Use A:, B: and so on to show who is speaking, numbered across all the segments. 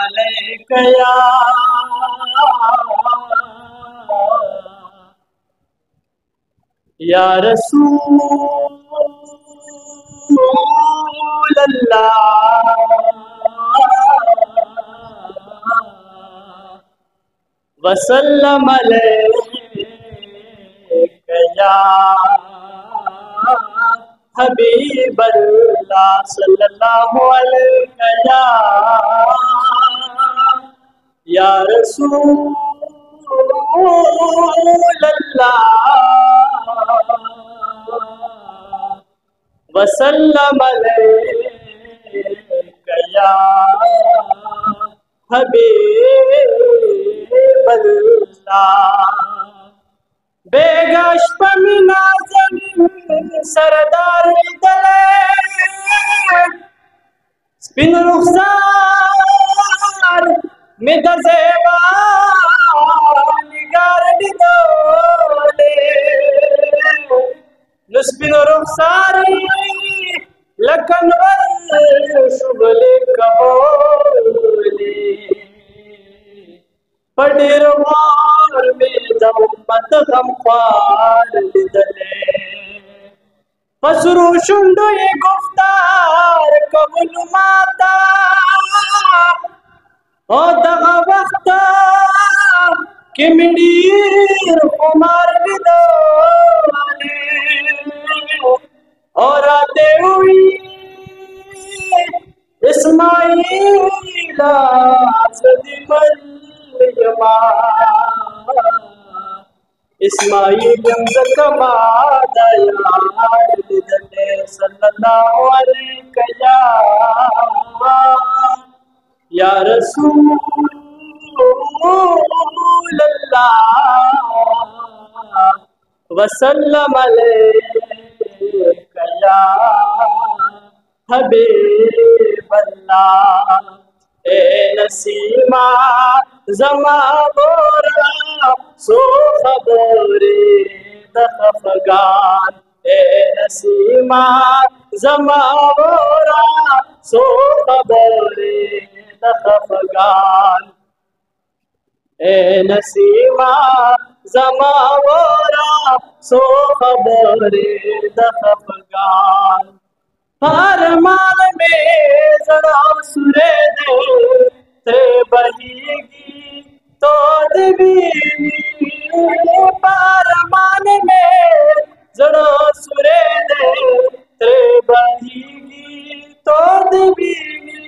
A: अलैका या रसूल अल्लाह वसल्लम अलैका या हबीब अल्लाह सल्लल्लाहु अलैका या रसूल अल्लाह वसल्लम अलैका या हबीब अल्लाह बेगश्त नाज़नीन सरदार दले स्पिन रुखसार में दज़ेबा निगार दिदोले नुस्पिन रुखसारी लकनवर शुगले कबोले पढ़ेर मार में दम्मत गमख्वार दिदले पसरू शुंडो ये गुफ्तार कबुल माता ओ दगा वक्त कि मिडीर कुमार दिदले और आते हुई इस्माइला सदिमल इस्माइल कमा दयाल दिदले सल्लल्लाहु अलैका या रसूल अल्लाह वसल्लम अलैका या हबीब अल्लाह ए नसीमा ज़मा बोरा सो खबरे दखफगान ए नसीमा ज़मा बोरा सो खबरे दखफगान ए नसीमा ज़मा बोरा सो खबरे दखफगान फरमान में जरा सुरे दे ते बहेगी तो दबीनी फरमान में जरा सुरे दे ते बहेगी तो दबीनी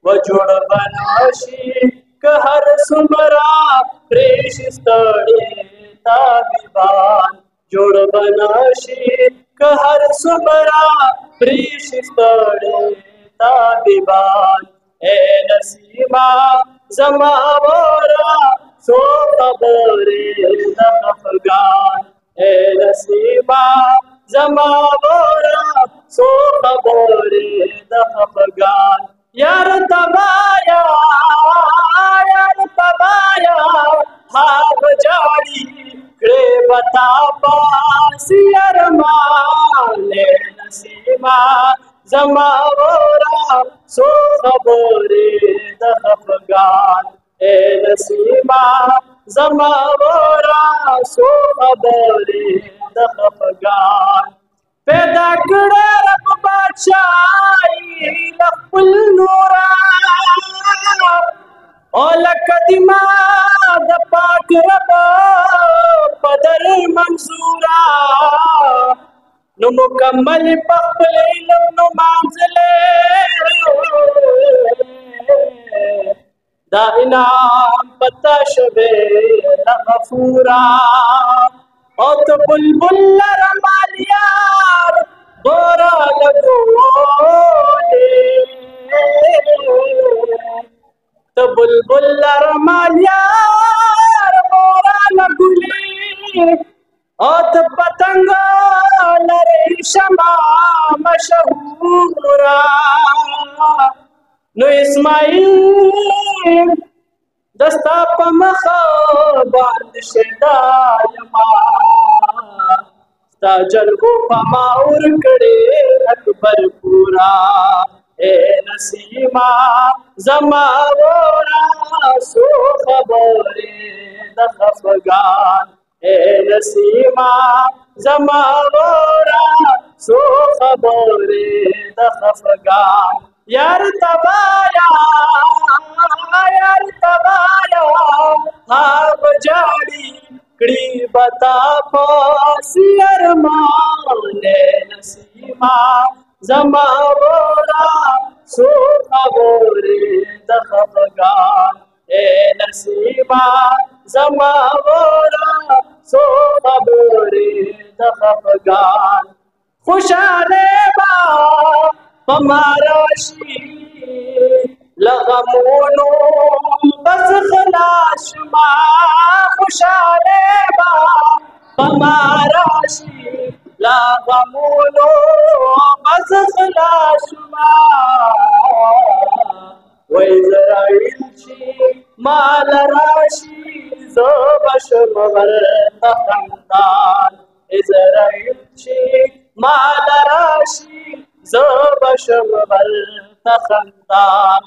A: वजुड़ बनाशी कहर सुमरा प्रेश स्तड़े ताबिबान जोड़ बनाशी कहर सुमरा प्रीश स्तड़े ताबिबान ए नसीमा ज़मा बोरा सो खबरे दखफगान ए नसीमा ज़मा बोरा सो खबरे दखफगान यार तबाया हाग जाड़ी रे बता पासी अरमाने नसीमा ज़मा बोरा सो खबरे दखफगान ए नसीमा ज़मा बोरा सो खबरे दखफगान पैदा करे रब बादशाही लखुल नूरा और लकदिमा द पाक रब पदर मंसूरा नु मुकम्मल पखल इल्म नु मांझले दा इनाम पता शबे गफूरा ओ तो बुलबुल रमालियार बोरा लगोले तो बुलबुल रमालियार बोरा लगुले ओ तो पतंग रेशमा मशहूरा नो इस्माइल दस्ता पमख बांध शेदायमा ताजल को पमाउर करे अकबर पूरा ए नसीमा जमा वोरा सो खबरे द खफगान ए नसीमा जमा वोरा सो खबरे द खफगान यार तबाया यार तबाया आप जाड़ी कड़ी बता पासियर माने नसीमा जमा बोरा सो खबरे दखफगान ए नसीमा जमा बोरा सो खबरे दखफगान खुशाले बा हमाराशी लगमोनो बस खलाश मा खुशाले बा हमाराशी लगमोनो बस खलाश मा وإسرائيلشي مال راشي زوبش مغرق خندان إسرائيلشي مال راشي زوبش مغرق خندان